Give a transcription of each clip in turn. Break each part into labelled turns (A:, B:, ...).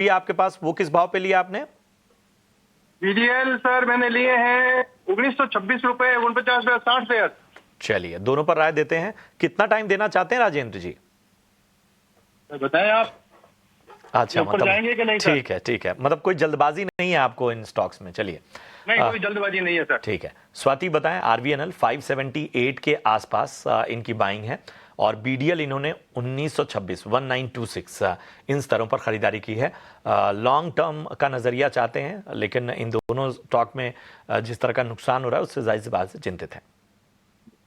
A: भी आपके पास, वो किस भाव पे लिया आपने?
B: बीडीएल सर मैंने लिए हैं 1926 रुपए 49 60
A: चलिए, दोनों पर राय देते हैं। कितना टाइम देना चाहते हैं राजेंद्र जी?
B: बताएं आप।
A: अच्छा,
B: ऊपर
A: मतलब
B: जाएंगे कि नहीं सर?
A: ठीक है, ठीक है, मतलब कोई जल्दबाजी नहीं है आपको इन स्टॉक्स में। चलिए,
B: नहीं, कोई जल्दबाजी नहीं है सर।
A: ठीक है। स्वाति बताएं, आरवीएनएल 578 के आसपास इनकी बाइंग है, और बीडीएल इन्होंने 1926 1926 इन स्तरों पर खरीदारी की है। लॉन्ग टर्म का नजरिया चाहते हैं, लेकिन इन दोनों स्टॉक में जिस तरह का नुकसान हो रहा है उससे जाहिर सी बात से चिंतित है।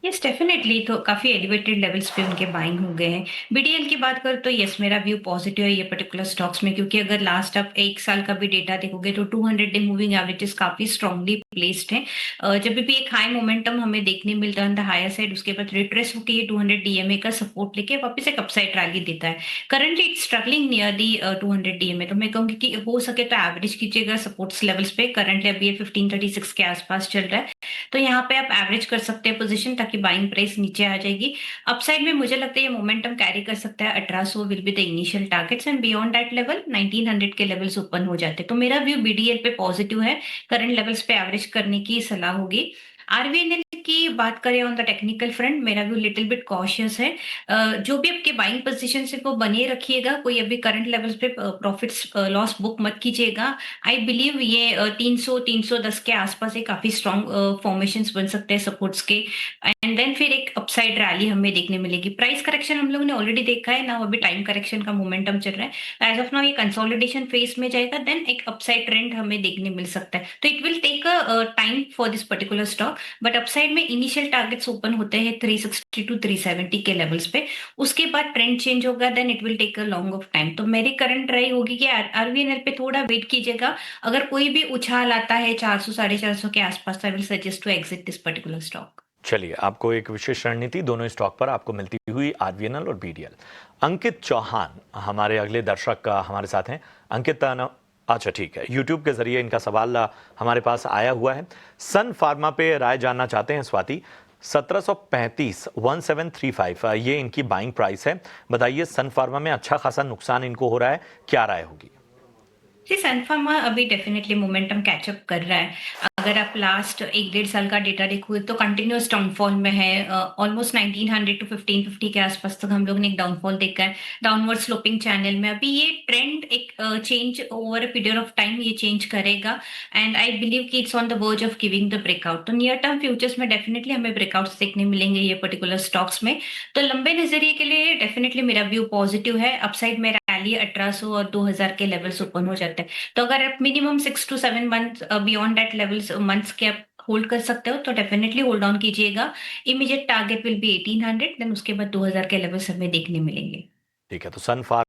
C: यस डेफिनेटली, तो काफी एलिवेटेड लेवल्स पे उनके बाइंग हो गए हैं। बीडीएल की बात करें तो यस, मेरा व्यू पॉजिटिव है ये पर्टिकुलर स्टॉक्स में, क्योंकि अगर लास्ट आप एक साल का भी डेटा देखोगे तो 200 डे मूविंग एवरेजेस काफी स्ट्रांगली प्लेस्ड हैं। जब भी एक हाई मोमेंटम हमें देखने मिलता है ऑन द हायर साइड, उसके बाद रिट्रेस होकर ये 200 डीएमए का सपोर्ट लेके वापस एक अपसाइड रैली देता है। Currently it's struggling near the 200 DMA, तो मैं कहूंगी कि हो सके तो एवरेज कीजिएगा सपोर्ट्स लेवल्स पे। करंटली अभी ये 1536 के आसपास चल रहा है, तो यहाँ पे आप एवरेज कर सकते हैं पोजीशन, ताकि बाइंग प्राइस नीचे आ जाएगी। अपसाइड में मुझे लगता है ये मोमेंटम कैरी कर सकता है। 1800 will be the initial targets, and beyond that level 1900 के लेवल्स ओपन हो जाते हैं। तो मेरा व्यू बीडीएल पे पॉजिटिव है, करंट लेवल्स पे एवरेज करने की सलाह होगी। आरवीएनएल की बात करें ऑन द टेक्निकल फ्रंट, मेरा व्यू लिटिल बिट कॉशियस है। जो भी आपके बाइंग पोजीशन से वो बने रखिएगा, कोई अभी करंट लेवल्स पे प्रॉफिट्स लॉस बुक मत कीजिएगा। आई बिलीव ये 300 310 के आसपास एक काफी स्ट्रॉन्ग फॉर्मेशंस बन सकते हैं सपोर्ट्स के, एंड देन फिर एक अपसाइड रैली हमें देखने मिलेगी। प्राइस करेक्शन हम लोगों ने ऑलरेडी देखा है ना, अभी टाइम करेक्शन का मोमेंटम चल रहा है। एज ऑफ नाउ ये कंसोलिडेशन फेज में जाएगा, देन एक अपसाइड ट्रेंड हमें देखने मिल सकता है। तो it will take a time for this particular stock, but upside में इनिशियल टारगेट्स ओपन होते हैं 360 टू 370 के लेवल्स पे। उसके बाद ट्रेंड चेंज होगा, then it will take a long of time. तो मेरी करंट राय होगी कि आरवीएनएल पे थोड़ा वेट कीजिएगा। अगर कोई भी उछाल आता है 400 450 के आसपास, I will suggest to exit this particular stock.
A: चलिए, आपको एक विशेष रणनीति दोनों स्टॉक पर आपको मिलती हुई, आरवीएनएल और बीडीएल। अंकित चौहान हमारे अगले दर्शक हमारे साथ हैं। अंकित, अच्छा ठीक है, यूट्यूब के जरिए इनका सवाल हमारे पास आया हुआ है। सन फार्मा पे राय जानना चाहते हैं स्वाति। 1735 1735 ये इनकी बाइंग प्राइस है। बताइए, सन फार्मा में अच्छा खासा नुकसान इनको हो रहा है, क्या राय होगी?
C: जी, सनफार्मा अभी डेफिनेटली मोमेंटम कैचअप कर रहा है। अगर आप लास्ट 1 डेढ़ साल का डेटा देखोगे तो कंटिन्यूअस डाउनफॉल में है। ऑलमोस्ट 1900 टू 1550 के आसपास तक हम लोग ने एक डाउनफॉल देखा है, डाउनवर्ड स्लोपिंग चैनल में। अभी ये ट्रेंड एक change over a period of time ये चेंज करेगा, एंड आई बिलीव कि it's on the verge of giving the breakout. तो नियर टर्म फ्यूचर्स में डेफिनेटली हमें ब्रेकआउट्स देखने मिलेंगे ये पर्टिकुलर स्टॉक्स में। तो लंबे नजरिए के लिए डेफिनेटली मेरा व्यू पॉजिटिव है। अपसाइड में रैली 1800 और 2000 के लेवल्स ओपन हो जाते हैं। तो अगर आप minimum 6 to 7 month beyond that levels months के आप होल्ड कर सकते हो, तो डेफिनेटली होल्ड ऑन कीजिएगा। Immediate target will be 1800, then उसके बाद 2000 के लेवल्स हमें देखने मिलेंगे।
A: ठीक है, तो सन फार्मा